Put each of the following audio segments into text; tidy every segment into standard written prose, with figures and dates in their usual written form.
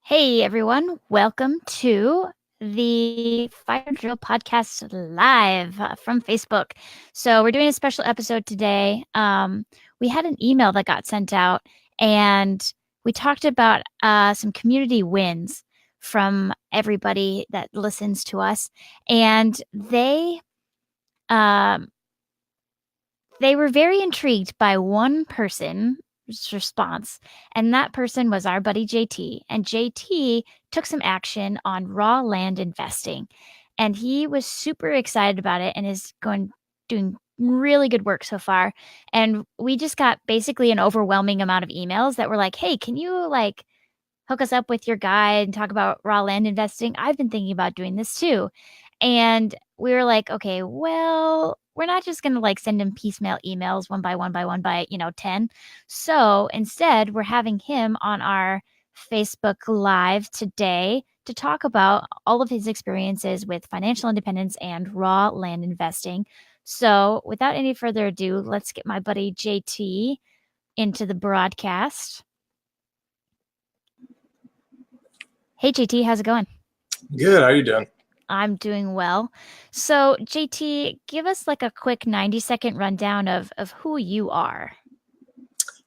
Hey everyone, welcome to the Fire Drill Podcast live from Facebook. So we're doing a special episode today. We had an email that got sent out, and we talked about some community wins from everybody that listens to us, and um, they were very intrigued by one person's response, and that person was our buddy JT. And JT took some action on raw land investing, and he was super excited about it and is doing really good work so far. And we just got basically an overwhelming amount of emails that were like, "Hey, can you hook us up with your guide and talk about raw land investing? I've been thinking about doing this too." And we were like, okay, well, we're not just going to send him piecemeal emails one by one by one by, 10. So instead, we're having him on our Facebook Live today to talk about all of his experiences with financial independence and raw land investing. So without any further ado, let's get my buddy JT into the broadcast. Hey, JT, how's it going? Good. How are you doing? I'm doing well. So, JT, give us a quick 90-second rundown of who you are.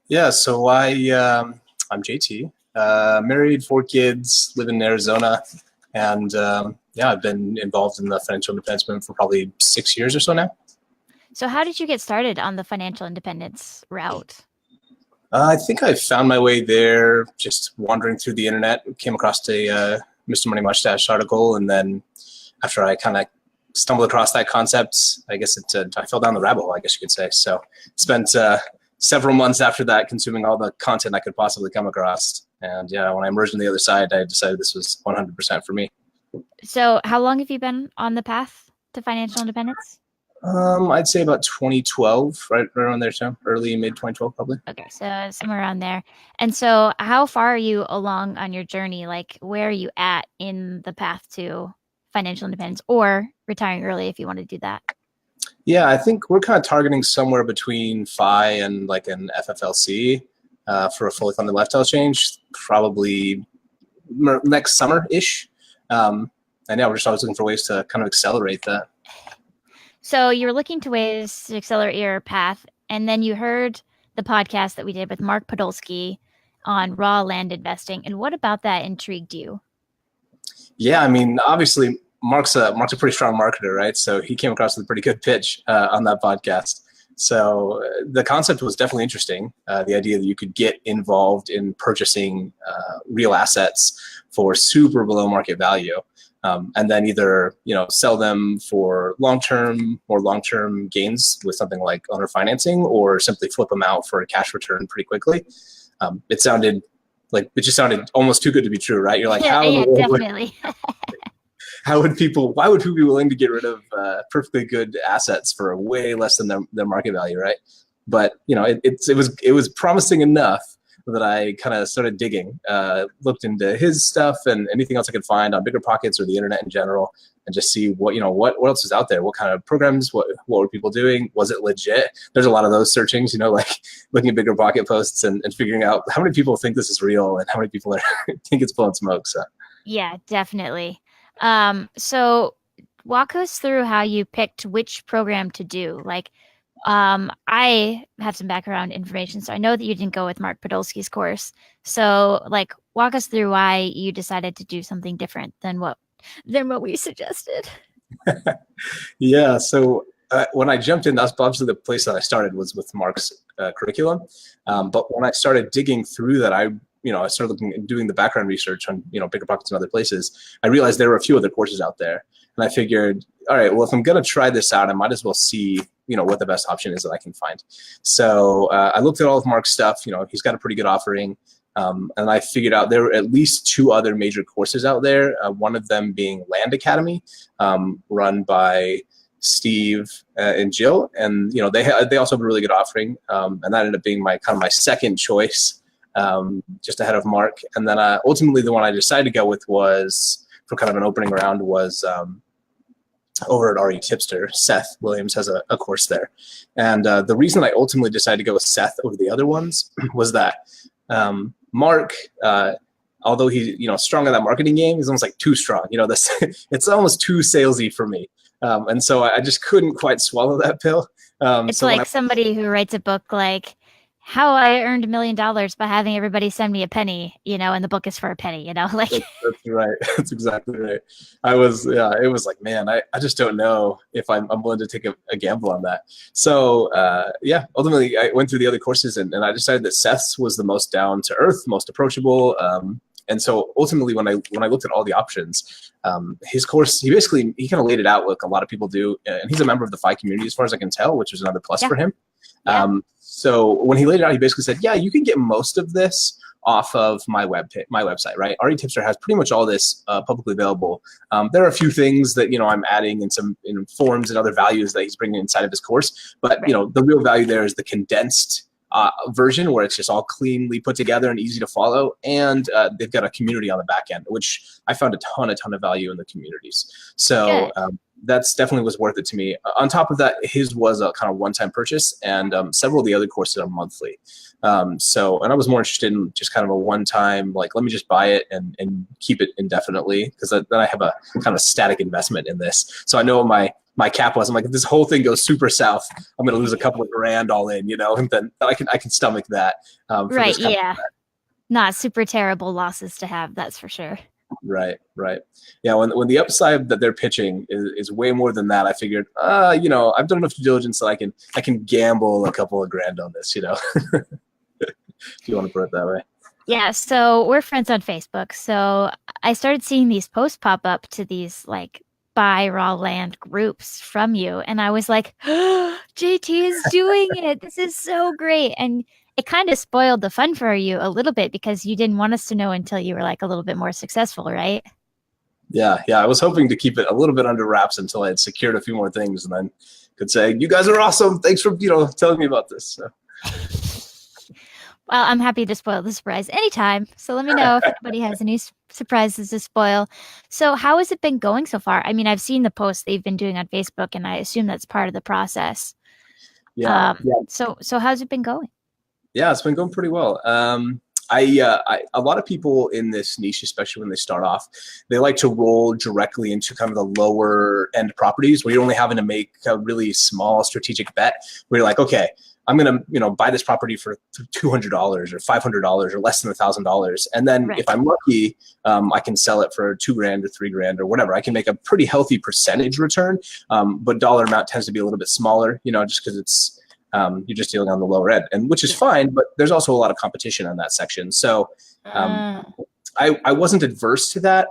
Yeah. I'm JT. Married, 4 kids, live in Arizona, and yeah, I've been involved in the financial independence movement for probably 6 years or so now. So, how did you get started on the financial independence route? I think I found my way there just wandering through the internet. Came across a Mr. Money Mustache article, and then after I kind of stumbled across that concept, I guess I fell down the rabbit hole, I guess you could say. So spent several months after that consuming all the content I could possibly come across. And yeah, when I emerged on the other side, I decided this was 100% for me. So, how long have you been on the path to financial independence? I'd say about 2012, right around there, so early mid 2012, probably. Okay, so somewhere around there. And so, how far are you along on your journey? Where are you at in the path to financial independence or retiring early if you want to do that? Yeah, I think we're kind of targeting somewhere between FI and like an FFLC for a fully funded lifestyle change, probably next summer-ish. And yeah, we're just always looking for ways to kind of accelerate that. So you're looking to ways to accelerate your path, and then you heard the podcast that we did with Mark Podolsky on raw land investing. And what about that intrigued you? Yeah, I mean, obviously, Mark's a pretty strong marketer, right? So he came across with a pretty good pitch on that podcast. So the concept was definitely interesting. The idea that you could get involved in purchasing real assets for super below market value, and then either sell them for long-term gains with something like owner financing, or simply flip them out for a cash return pretty quickly. It just sounded almost too good to be true, right? You're like, Yeah, definitely. why would people be willing to get rid of perfectly good assets for way less than their market value, right? But it was promising enough that I kind of started digging, looked into his stuff and anything else I could find on BiggerPockets or the internet in general, and just see what else is out there, what kind of programs, what were people doing, was it legit? There's a lot of those searchings, like looking at BiggerPocket posts and figuring out how many people think this is real and how many people think it's blowing smoke. So Yeah, definitely. So walk us through how you picked which program to do. I have some background information, so I know that you didn't go with Mark Podolsky's course. So, walk us through why you decided to do something different than what we suggested. Yeah, so when I jumped in, that's obviously the place that I started was with Mark's curriculum. But when I started digging through that, I started looking and doing the background research on BiggerPockets and other places. I realized there were a few other courses out there, and I figured, all right, well, if I'm gonna try this out, I might as well see what the best option is that I can find. So I looked at all of Mark's stuff. He's got a pretty good offering, and I figured out there were at least 2 other major courses out there. One of them being Land Academy, run by Steve and Jill, and they also have a really good offering, and that ended up being my second choice, just ahead of Mark. And then ultimately the one I decided to go with was for kind of an opening round was over at RE Tipster. Seth Williams has a course there. And the reason I ultimately decided to go with Seth over the other ones was that Mark although he's, strong in that marketing game, he's almost like too strong. This it's almost too salesy for me. And so I just couldn't quite swallow that pill. It's So when like somebody who writes a book like How I Earned $1 Million by having everybody send me a penny, and the book is for a penny, like that's right. That's exactly right. It was like, man, I just don't know if I'm willing to take a gamble on that. So, ultimately I went through the other courses and I decided that Seth's was the most down to earth, most approachable. And so ultimately when I looked at all the options, his course, he kind of laid it out like a lot of people do. And he's a member of the FI community as far as I can tell, which is another plus for him. Yeah. So when he laid it out, he basically said, yeah, you can get most of this off of my website, right? RE Tipster has pretty much all this publicly available. There are a few things that, I'm adding in some forms and other values that he's bringing inside of his course. But, the real value there is the condensed version where it's just all cleanly put together and easy to follow. And they've got a community on the back end, which I found a ton of value in the communities. So that's definitely was worth it to me. On top of that, his was a kind of one-time purchase, and several of the other courses are monthly. And I was more interested in just kind of a one-time, like, let me just buy it and keep it indefinitely, because then I have a kind of static investment in this. So I know my cap was, I'm like, if this whole thing goes super south, I'm going to lose a couple of grand all in, and then I can stomach that. Right. Yeah. Not super terrible losses to have. That's for sure. Right. Yeah. When the upside that they're pitching is way more than that, I figured, I've done enough due diligence that I can gamble a couple of grand on this, if you want to put it that way. Yeah. So we're friends on Facebook. So I started seeing these posts pop up to these like buy raw land groups from you. And I was like, oh, JT is doing it. This is so great. And it kind of spoiled the fun for you a little bit because you didn't want us to know until you were like a little bit more successful, right? Yeah. I was hoping to keep it a little bit under wraps until I had secured a few more things and then could say, you guys are awesome. Thanks for, telling me about this. So. Well, I'm happy to spoil the surprise anytime. So let me know if anybody has any surprises to spoil. So how has it been going so far? I mean, I've seen the posts they've been doing on Facebook, and I assume that's part of the process. Yeah. So how's it been going? Yeah, it's been going pretty well. A lot of people in this niche, especially when they start off, they like to roll directly into kind of the lower end properties where you're only having to make a really small strategic bet where you're like, okay, I'm going to, buy this property for $200 or $500 or less than $1,000. And then if I'm lucky, I can sell it for $2,000 or $3,000 or whatever. I can make a pretty healthy percentage return. But dollar amount tends to be a little bit smaller, just because it's, you're just dealing on the lower end, and which is fine, but there's also a lot of competition on that section. So I wasn't adverse to that,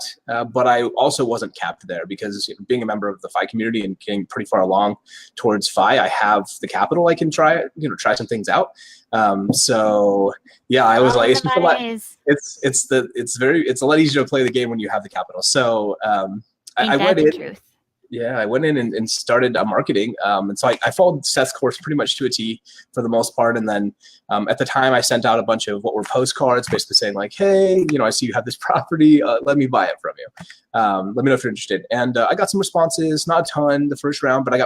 but I also wasn't capped there because being a member of the FI community and getting pretty far along towards FI, I have the capital. I can try some things out. So yeah, I was like, it's a lot easier to play the game when you have the capital. So I went in. Truth. Yeah, I went in and started marketing. And so I followed Seth's course pretty much to a T for the most part. And then at the time, I sent out a bunch of what were postcards basically saying like, hey, I see you have this property. Let me buy it from you. Let me know if you're interested. And I got some responses, not a ton the first round, but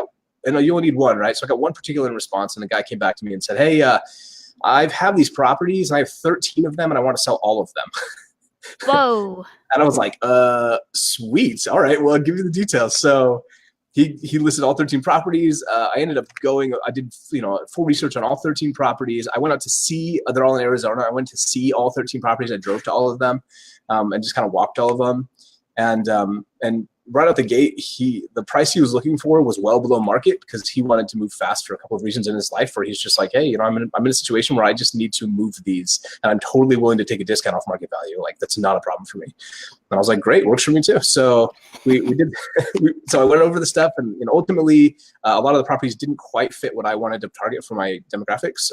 you only need one, right? So I got one particular response, and the guy came back to me and said, hey, I have these properties, and I have 13 of them, and I want to sell all of them. Whoa. And I was like, sweet. All right, well, I'll give you the details. So he listed all 13 properties. I ended up I did, full research on all 13 properties. I went out to see, they're all in Arizona. I went to see all 13 properties. I drove to all of them and just kind of walked all of them. And right out the gate, the price he was looking for was well below market because he wanted to move fast for a couple of reasons in his life where he's just like, hey, I'm in a situation where I just need to move these, and I'm totally willing to take a discount off market value. Like, that's not a problem for me. And I was like, great, works for me too. So we did. So I went over the stuff, and ultimately, a lot of the properties didn't quite fit what I wanted to target for my demographics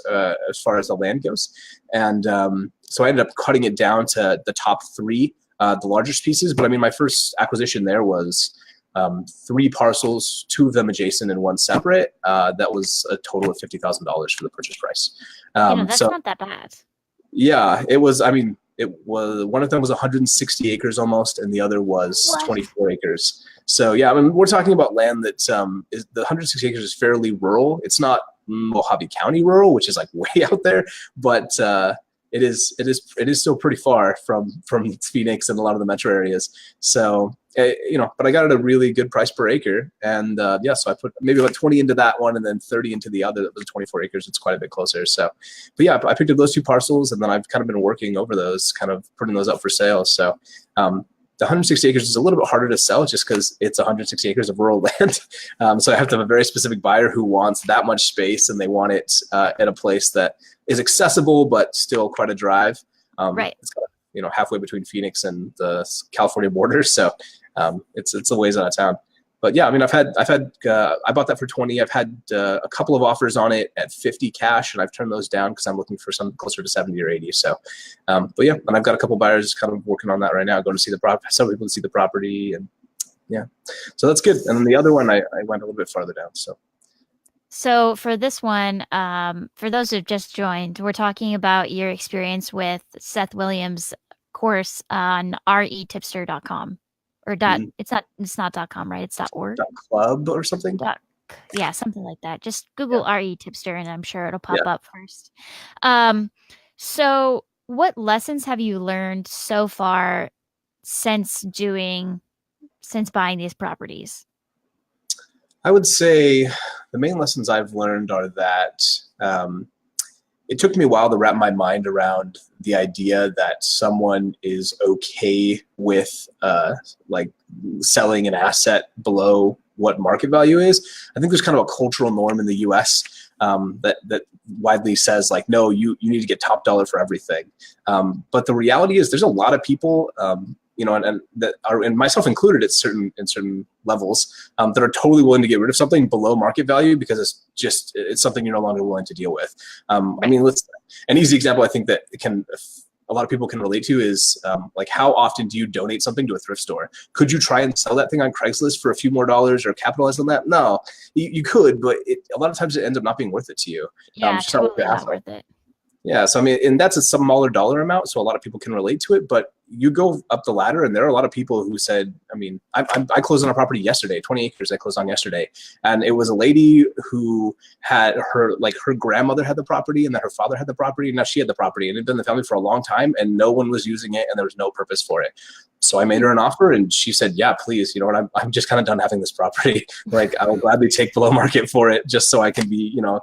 as far as the land goes, and so I ended up cutting it down to the top 3. The largest pieces, but I mean, my first acquisition there was 3 parcels, 2 of them adjacent and 1 separate. That was a total of $50,000 for the purchase price. That's not that bad. Yeah, it was. I mean, it was, one of them was 160 acres almost, and the other was 24 acres. So yeah, I mean, we're talking about land that is the 160 acres is fairly rural. It's not Mojave County rural, which is like way out there, but it is still pretty far from Phoenix and a lot of the metro areas. So but I got it a really good price per acre, and yeah, so I put maybe like 20 into that one, and then 30 into the other that was 24 acres. It's quite a bit closer. So, but yeah, I picked up those two parcels, and then I've kind of been working over those, kind of putting those up for sale. So. The 160 acres is a little bit harder to sell just because it's 160 acres of rural land. So I have to have a very specific buyer who wants that much space, and they want it at a place that is accessible but still quite a drive. Right. It's kind of, halfway between Phoenix and the California border, so it's a ways out of town. But yeah, I mean, I bought that for 20. I've had a couple of offers on it at 50 cash, and I've turned those down because I'm looking for something closer to 70 or 80. So, but yeah, and I've got a couple buyers kind of working on that right now, going to see the property, some people to see the property, and yeah, so that's good. And then the other one, I went a little bit farther down. So for this one, for those who've just joined, we're talking about your experience with Seth Williams' course on retipster.com. Or it's not .com, right? It's .org. .club or something. Yeah, something like that. Just Google RE Tipster and I'm sure it'll pop up first. So what lessons have you learned so far since buying these properties? I would say the main lessons I've learned are that it took me a while to wrap my mind around the idea that someone is okay with like selling an asset below what market value is. I think there's kind of a cultural norm in the US that widely says like, no, you need to get top dollar for everything. But the reality is there's a lot of people and that are, and myself included at certain levels, that are totally willing to get rid of something below market value because it's something you're no longer willing to deal with. I mean, an easy example I think that a lot of people can relate to is like, how often do you donate something to a thrift store? Could you try and sell that thing on Craigslist for a few more dollars or capitalize on that? No, you could, but a lot of times it ends up not being worth it to you. Yeah, totally not worth it. Yeah, so I mean, and that's a smaller dollar amount, so a lot of people can relate to it. But you go up the ladder, and there are a lot of people who said, I mean, I closed on a property yesterday, 20 acres. I closed on yesterday, and it was a lady who had her grandmother had the property, and then her father had the property, and now she had the property, and it had been in the family for a long time, and no one was using it, and there was no purpose for it. So I made her an offer, and she said, yeah, please, you know what, I'm just kind of done having this property. Like, I will gladly take below market for it just so I can be, I'll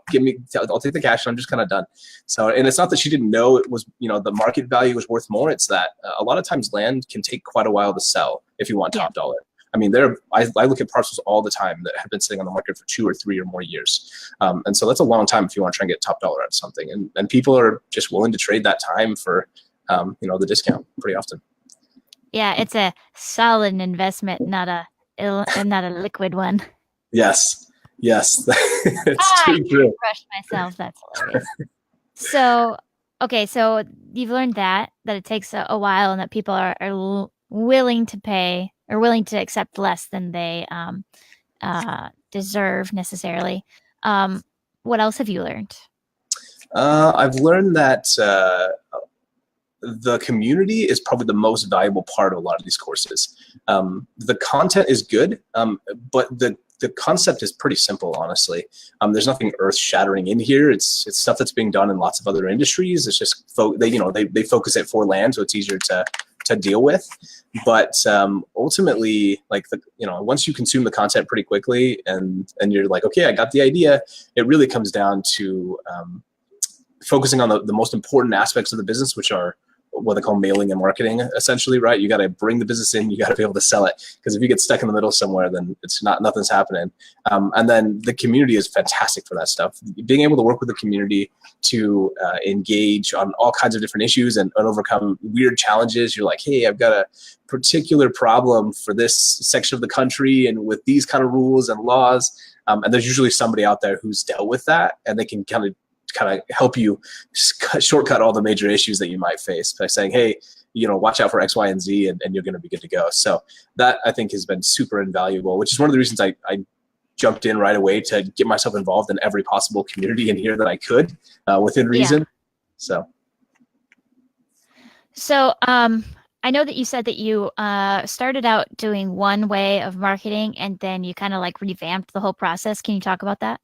take the cash, and I'm just kind of done. So, and it's not that she didn't know it was, the market value was worth more. It's that a lot of times land can take quite a while to sell if you want top dollar. I mean, I look at parcels all the time that have been sitting on the market for 2 or 3 or more years. And so that's a long time if you want to try and get top dollar out of something. And people are just willing to trade that time for, the discount pretty often. Yeah, it's a solid investment, not a liquid one. Yes. It's too true. I crushed myself. That's hilarious. So, okay, so you've learned that it takes a while and that people are willing to pay or willing to accept less than they deserve necessarily. What else have you learned? I've learned that the community is probably the most valuable part of a lot of these courses. The content is good, but the concept is pretty simple, honestly. There's nothing earth-shattering in here. It's stuff that's being done in lots of other industries. It's just they focus it for land, so it's easier to deal with. But ultimately, once you consume the content pretty quickly, and you're like, okay, I got the idea, it really comes down to focusing on the most important aspects of the business, which are what they call mailing and marketing, essentially, right? You got to bring the business in, you got to be able to sell it, because if you get stuck in the middle somewhere, then nothing's happening. And then the community is fantastic for that stuff. Being able to work with the community to engage on all kinds of different issues and overcome weird challenges. You're like, hey, I've got a particular problem for this section of the country and with these kind of rules and laws. And there's usually somebody out there who's dealt with that, and they can kind of help you shortcut all the major issues that you might face by saying, hey, watch out for X, Y, and Z, and you're going to be good to go. So that, I think, has been super invaluable, which is one of the reasons I jumped in right away to get myself involved in every possible community in here that I could, within reason. Yeah. So I know that you said that you started out doing one way of marketing and then you kind of revamped the whole process. Can you talk about that?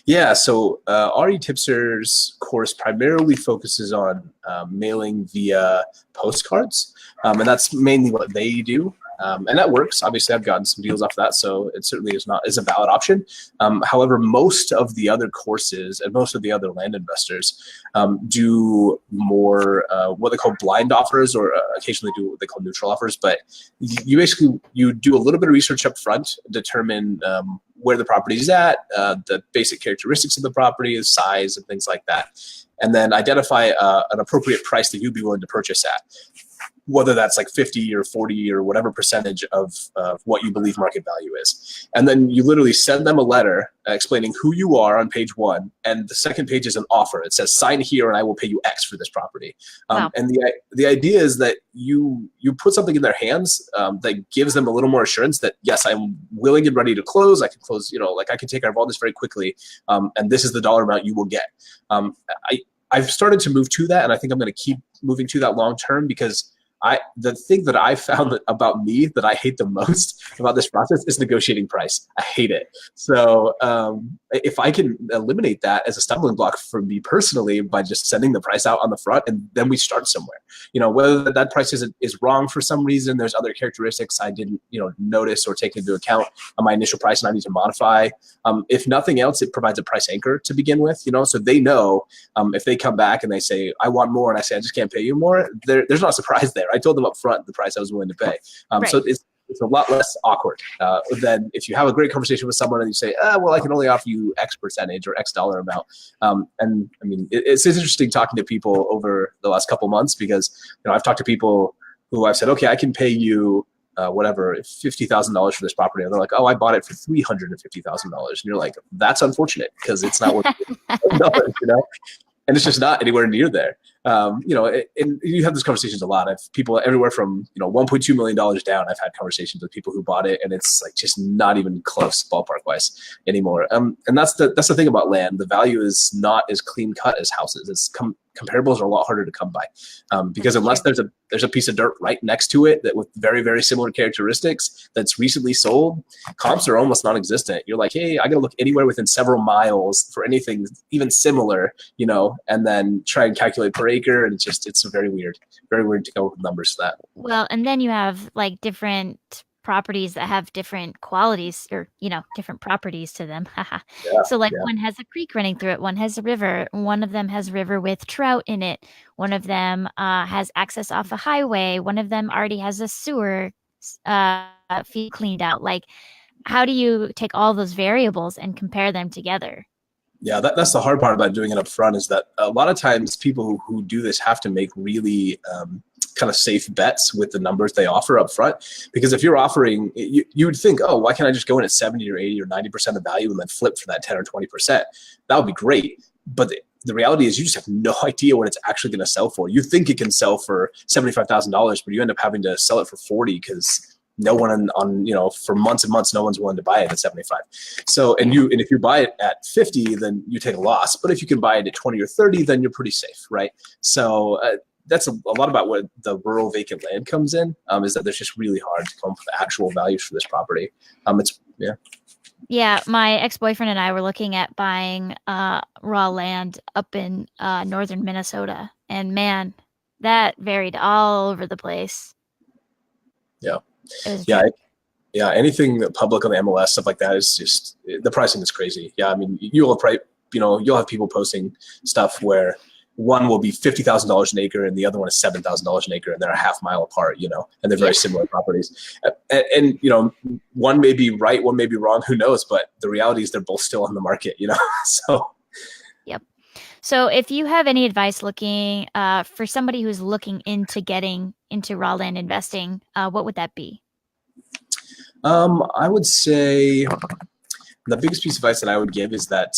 Yeah, so RE Tipster's course primarily focuses on mailing via postcards, and that's mainly what they do. And that works. Obviously, I've gotten some deals off that, so it certainly is a valid option. However, most of the other courses and most of the other land investors do more what they call blind offers, or occasionally do what they call neutral offers. But you basically you do a little bit of research up front, determine where the property is at, the basic characteristics of the property, size, and things like that, and then identify an appropriate price that you'd be willing to purchase at, whether that's like 50 or 40 or whatever percentage of what you believe market value is. And then you literally send them a letter explaining who you are on page 1. And the second page is an offer. It says, sign here and I will pay you X for this property. Wow. And the idea is that you put something in their hands that gives them a little more assurance that, yes, I'm willing and ready to close. I can close, like I can take care of all this very quickly. And this is the dollar amount you will get. I've started to move to that, and I think I'm going to keep moving to that long term, because the thing that I found about me that I hate the most about this process is negotiating price. I hate it. So if I can eliminate that as a stumbling block for me personally by just sending the price out on the front, and then we start somewhere. Whether that price is wrong for some reason, there's other characteristics I didn't notice or take into account on my initial price, and I need to modify. If nothing else, it provides a price anchor to begin with. So they know if they come back and they say I want more, and I say I just can't pay you more, there's not a surprise there. I told them up front the price I was willing to pay. Right. So it's a lot less awkward than if you have a great conversation with someone and you say, well, I can only offer you X percentage or X dollar amount. And I mean, it's interesting talking to people over the last couple months, because I've talked to people who I've said, okay, I can pay you whatever, $50,000 for this property. And they're like, oh, I bought it for $350,000. And you're like, that's unfortunate, because it's not worth $1,000, and it's just not anywhere near there. And you have these conversations a lot. I've people everywhere from $1.2 million down. I've had conversations with people who bought it, and it's like just not even close ballpark wise anymore. And that's the thing about land. The value is not as clean cut as houses. It's comparables are a lot harder to come by, because unless there's a piece of dirt right next to it that with very, very similar characteristics that's recently sold, comps are almost non-existent. You're like, hey, I gotta look anywhere within several miles for anything even similar, and then try and calculate per acre, and it's very weird to come up with numbers for that. Well, and then you have like different properties that have different qualities, or different properties to them. So like one has a creek running through it, one has a river, one of them has a river with trout in it, one of them has access off a highway, one of them already has a sewer feed cleaned out. Like, how do you take all those variables and compare them together? Yeah, that's the hard part about doing it up front, is that a lot of times people who do this have to make really kind of safe bets with the numbers they offer up front. Because if you're offering, you would think, oh, why can't I just go in at 70 or 80 or 90% of value and then flip for that 10 or 20%? That would be great. But the reality is you just have no idea what it's actually going to sell for. You think it can sell for $75,000, but you end up having to sell it for 40 because no one for months and months, no one's willing to buy it at 75. So, and if you buy it at 50, then you take a loss. But if you can buy it at 20 or 30, then you're pretty safe, right? So that's a lot about what the rural vacant land comes in, is that there's just really hard to come up with actual values for this property. Yeah, my ex-boyfriend and I were looking at buying raw land up in northern Minnesota, and man, that varied all over the place. Yeah. Yeah. Anything public on the MLS, stuff like that, is just, the pricing is crazy. Yeah. I mean, you'll have people posting stuff where one will be $50,000 an acre and the other one is $7,000 an acre, and they're a half mile apart, and they're very similar properties. And one may be right, one may be wrong, who knows? But the reality is they're both still on the market, so. Yep. So if you have any advice looking for somebody who's looking into getting into raw land investing, what would that be? I would say the biggest piece of advice that I would give is that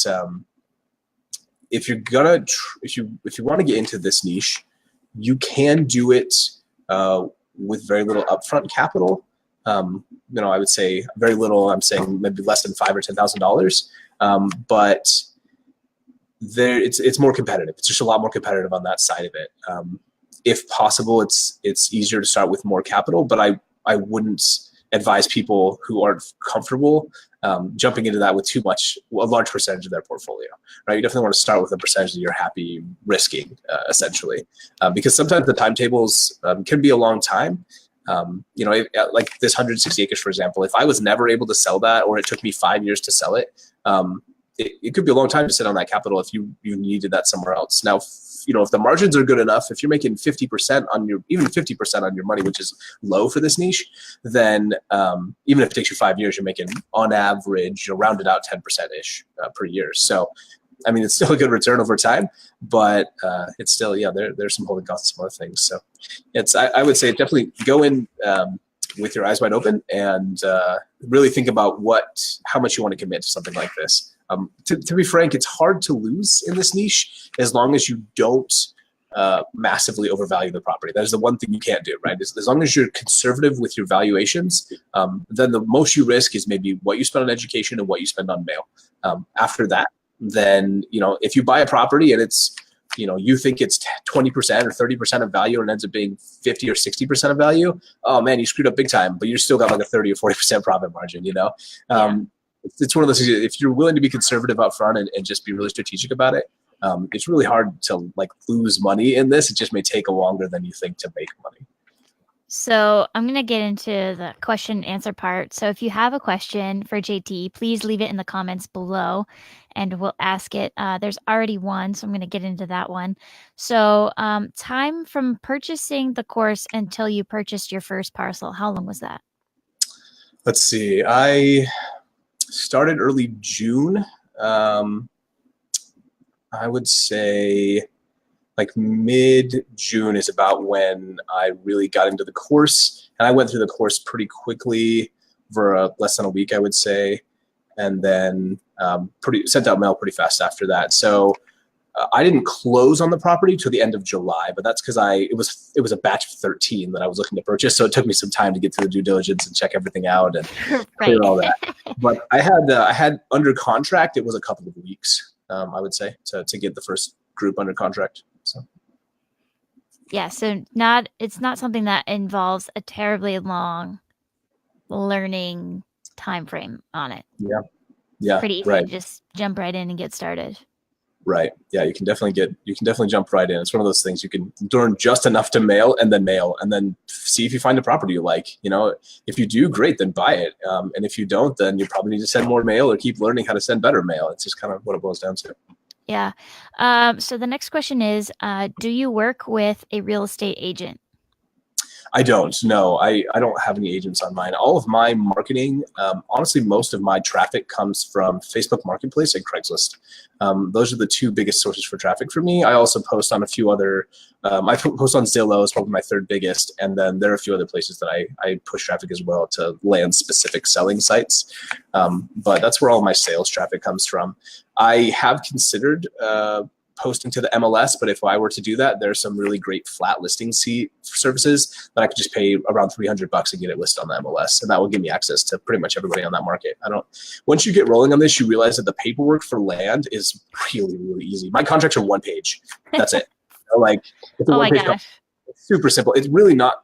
if you're gonna if you want to get into this niche, you can do it with very little upfront capital. I would say very little. I'm saying maybe less than $5,000 or $10,000, but it's more competitive. It's just a lot more competitive on that side of it. If possible, it's easier to start with more capital, but I wouldn't advise people who aren't comfortable jumping into that with a large percentage of their portfolio, right? You definitely want to start with a percentage that you're happy risking, essentially, because sometimes the timetables can be a long time. Like this 160 acres, for example, if I was never able to sell that, or it took me 5 years to sell it, it could be a long time to sit on that capital if you needed that somewhere else. Now, if the margins are good enough, if you're making 50% even 50% on your money, which is low for this niche, then even if it takes you 5 years, you're making on average, rounded out 10%-ish per year. So, I mean, it's still a good return over time, but it's still, there's some holding costs and some other things. So I would say definitely go in with your eyes wide open and really think about how much you want to commit to something like this. To be frank, it's hard to lose in this niche as long as you don't massively overvalue the property. That is the one thing you can't do, right? As long as you're conservative with your valuations, then the most you risk is maybe what you spend on education and what you spend on mail. After that, then, if you buy a property and it's, you think it's 20% or 30% of value and ends up being 50 or 60% of value, oh man, you screwed up big time, but you're still got like a 30 or 40% profit margin, Yeah. It's one of those things, if you're willing to be conservative up front and just be really strategic about it, it's really hard to lose money in this. It just may take longer than you think to make money. So I'm going to get into the question and answer part. So if you have a question for JT, please leave it in the comments below and we'll ask it. There's already one, so I'm going to get into that one. So time from purchasing the course until you purchased your first parcel, how long was that? Let's see. I started early June. I would say mid-June is about when I really got into the course, and I went through the course pretty quickly for less than a week, I would say, and then sent out mail pretty fast after that. So I didn't close on the property till the end of July, but that's because it was a batch of 13 that I was looking to purchase, so it took me some time to get through the due diligence and check everything out and clear all that. But I had under contract, it was a couple of weeks, I would say, to get the first group under contract. So yeah, so it's not something that involves a terribly long learning time frame on it. Yeah, pretty easy right. to just jump right in and get started. Right. Yeah, you can definitely jump right in. It's one of those things you can learn just enough to mail and then see if you find a property you like. If you do, great, then buy it. And if you don't, then you probably need to send more mail or keep learning how to send better mail. It's just kind of what it boils down to. Yeah. So the next question is, do you work with a real estate agent? I don't. No, I don't have any agents on mine. All of my marketing, honestly, most of my traffic comes from Facebook Marketplace and Craigslist. Those are the two biggest sources for traffic for me. I also post on a few other, I post on Zillow, is probably my third biggest. And then there are a few other places that I push traffic as well to land specific selling sites. But that's where all my sales traffic comes from. I have considered posting to the MLS, but if I were to do that, there's some really great flat listing services that I could just pay around $300 and get it listed on the MLS, and that will give me access to pretty much everybody on that market. Once you get rolling on this, you realize that the paperwork for land is really, really easy. My contracts are one page. That's it. It's a one-page contract. It's super simple. It's really not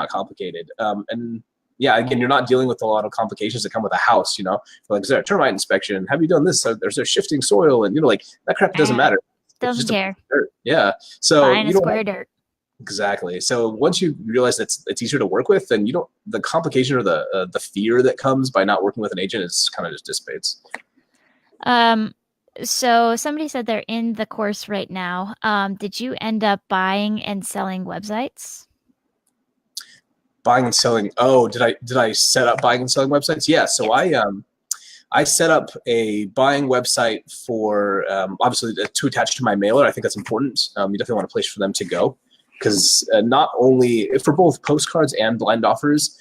complicated. And yeah, again, you're not dealing with a lot of complications that come with a house. Is there a termite inspection? Have you done this? There's a shifting soil, and that crap doesn't matter. Doesn't care. Yeah. So buying a square dirt. Exactly. So once you realize that it's easier to work with, then the complication or the fear that comes by not working with an agent is kind of just dissipates. So somebody said they're in the course right now. Did you end up buying and selling websites? Buying and selling. Oh, did I set up buying and selling websites? Yeah. So yes. I set up a buying website for, obviously, to attach to my mailer. I think that's important. You definitely want a place for them to go, because not only for both postcards and blind offers,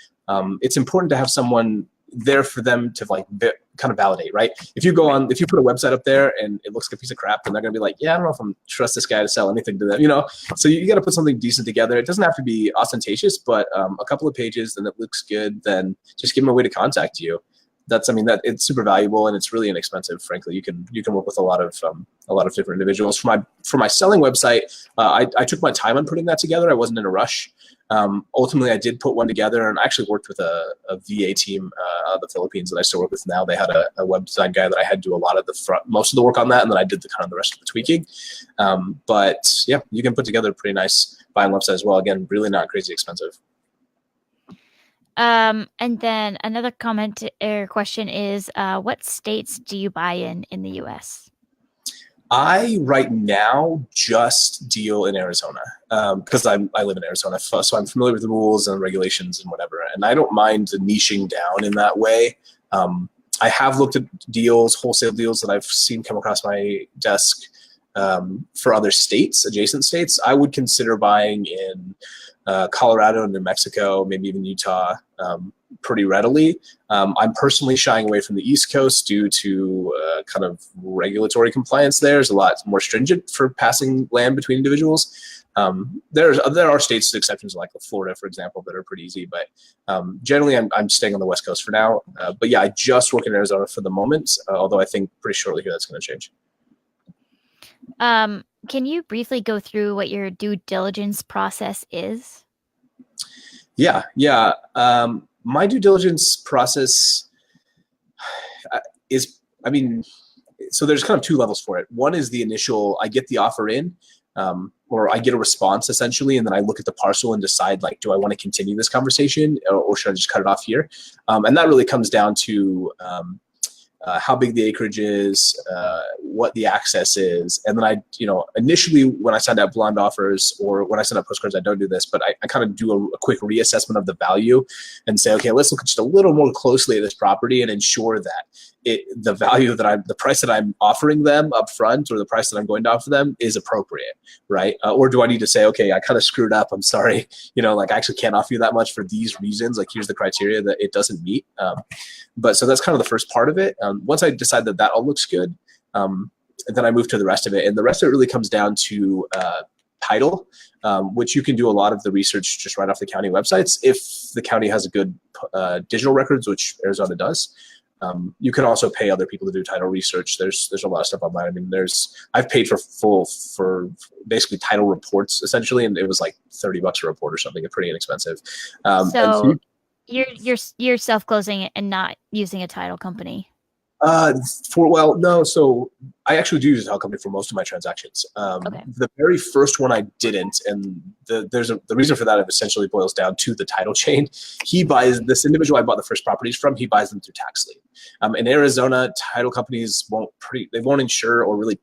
it's important to have someone there for them to kind of validate, right? If you put a website up there and it looks like a piece of crap, then they're gonna be like, yeah, I don't know if I'm trust this guy to sell anything to them, So you got to put something decent together. It doesn't have to be ostentatious, but a couple of pages, then it looks good. Then just give them a way to contact you. That it's super valuable, and it's really inexpensive. Frankly, you can work with a lot of different individuals. For my selling website, I took my time on putting that together. I wasn't in a rush. Ultimately, I did put one together, and I actually worked with a VA team out of the Philippines that I still work with now. They had a web design guy that I had do a lot of most of the work on that, and then I did the rest of the tweaking. But yeah, you can put together a pretty nice buying website as well. Again, really not crazy expensive. And then another comment or question is, what states do you buy in the US? I right now just deal in Arizona because I live in Arizona, so I'm familiar with the rules and regulations and whatever, and I don't mind niching down in that way. I have looked at deals, wholesale deals that I've seen come across my desk for other states, adjacent states. I would consider buying in Colorado, New Mexico, maybe even Utah pretty readily. I'm personally shying away from the East Coast due to kind of regulatory compliance there is a lot more stringent for passing land between individuals. There are states exceptions like Florida, for example, that are pretty easy, but generally I'm staying on the West Coast for now. But yeah, I just work in Arizona for the moment, although I think pretty shortly here that's going to change. Can you briefly go through what your due diligence process is? Yeah. My due diligence process is, so there's kind of two levels for it. One is the initial, I get the offer in, or I get a response essentially, and then I look at the parcel and decide, like, do I want to continue this conversation or should I just cut it off here? And that really comes down to how big the acreage is, what the access is. And then initially when I send out blind offers or when I send out postcards, I don't do this, but I kind of do a quick reassessment of the value and say, okay, let's look just a little more closely at this property and ensure that the price that I'm offering them up front or the price that I'm going to offer them is appropriate, right? Or do I need to say, okay, I kind of screwed up, I'm sorry, I actually can't offer you that much for these reasons, like here's the criteria that it doesn't meet. But so that's kind of the first part of it. Once I decide that all looks good, then I move to the rest of it. And the rest of it really comes down to title, which you can do a lot of the research just right off the county websites. If the county has a good digital records, which Arizona does, you can also pay other people to do title research. There's a lot of stuff online. I've paid for basically title reports essentially, and it was like $30 a report or something. It's pretty inexpensive. So you're self-closing and not using a title company. No. So I actually do use a title company for most of my transactions. Okay. The very first one I didn't, and the reason for that essentially boils down to the title chain. He buys this individual I bought the first properties from. He buys them through tax lien. In Arizona, title companies won't insure or really.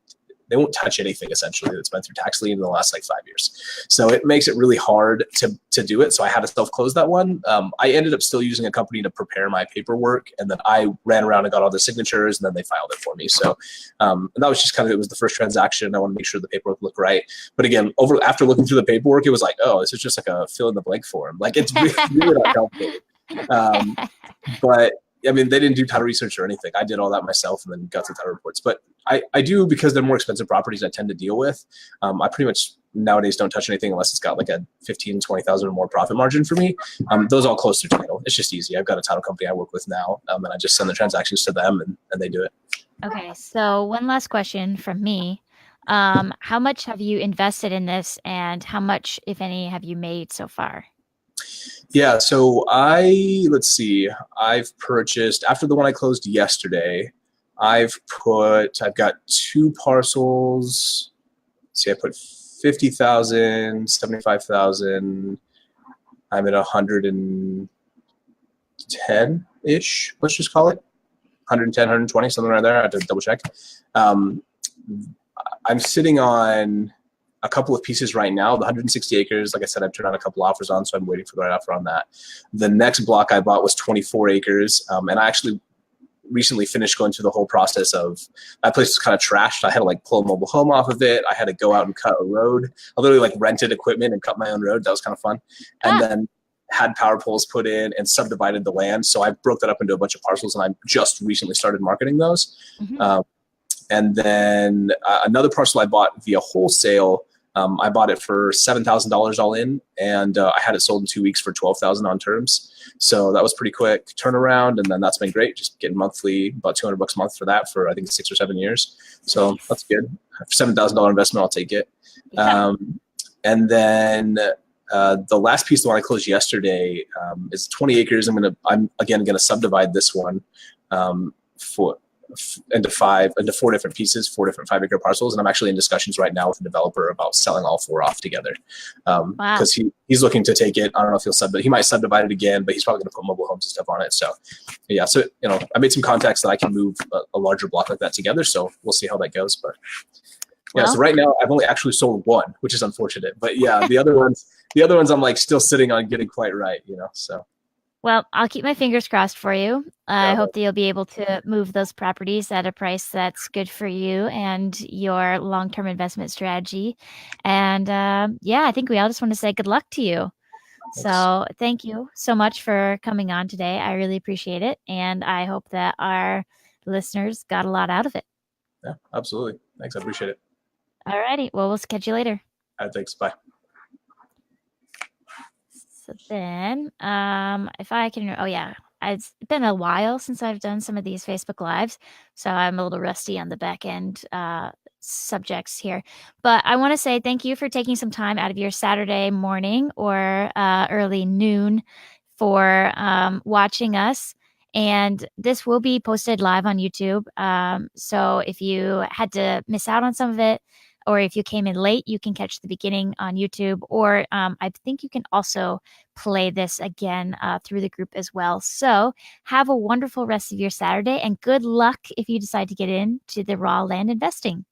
They won't touch anything essentially that's been through tax lien in the last 5 years. So it makes it really hard to do it. So I had to self-close that one. I ended up still using a company to prepare my paperwork, and then I ran around and got all the signatures, and then they filed it for me. So and that was just it was the first transaction. I want to make sure the paperwork looked right. But again, after looking through the paperwork, it was like, oh, this is just like a fill in the blank form. Like it's really not complicated. But they didn't do title research or anything. I did all that myself and then got the title reports. But I do, because they're more expensive properties I tend to deal with. I pretty much nowadays don't touch anything unless it's got like a 15, 20,000 or more profit margin for me. Those all close through title. It's just easy. I've got a title company I work with now, and I just send the transactions to them and they do it. Okay, so one last question from me. How much have you invested in this, and how much, if any, have you made so far? Yeah, so let's see. I've purchased, after the one I closed yesterday, I've got 2 parcels. Let's see, I put 50,000, 75,000. I'm at 110-ish, let's just call it. 110, 120, something right there. I have to double check. I'm sitting on a couple of pieces right now. The 160 acres, like I said, I've turned out a couple offers on, so I'm waiting for the right offer on that. The next block I bought was 24 acres, and I actually recently finished going through the whole process of, that place was kind of trashed. I had to pull a mobile home off of it. I had to go out and cut a road. I literally rented equipment and cut my own road. That was kind of fun. And then had power poles put in and subdivided the land. So I broke that up into a bunch of parcels, and I just recently started marketing those. Mm-hmm. And then another parcel I bought via wholesale. I bought it for $7,000 all in, and I had it sold in 2 weeks for $12,000 on terms. So that was pretty quick turnaround, and then that's been great. Just getting monthly, about $200 a month for that for I think 6 or 7 years. So that's good. $7,000 investment, I'll take it. Yeah. And then The last piece, the one I closed yesterday, is 20 acres. I'm again going to subdivide this one for into four different pieces, 4 different 5-acre parcels, and I'm actually in discussions right now with a developer about selling all 4 off together, Wow. because he's looking to take it. I don't know if he might subdivide it again, but he's probably going to put mobile homes and stuff on it. So yeah, so I made some contacts that I can move a larger block like that together. So we'll see how that goes. But yeah, Well, so right now I've only actually sold one, which is unfortunate. But yeah, the other ones I'm like still sitting on getting quite right. So. well, I'll keep my fingers crossed for you. I Yeah, hope that you'll be able to move those properties at a price that's good for you and your long-term investment strategy. And yeah, I think we all just want to say good luck to you. thanks. So thank you so much for coming on today. I really appreciate it. And I hope that our listeners got a lot out of it. Yeah, absolutely. Thanks. I appreciate it. All righty. Well, we'll catch you later. All right, thanks. Bye. So then, if I can, oh yeah, it's been a while since I've done some of these Facebook Lives, so I'm a little rusty on the back end subjects here. But I want to say thank you for taking some time out of your Saturday morning or early noon for watching us. And this will be posted live on YouTube. So if you had to miss out on some of it, or if you came in late, you can catch the beginning on YouTube. Or I think you can also play this again through the group as well. So have a wonderful rest of your Saturday and good luck if you decide to get into the raw land investing.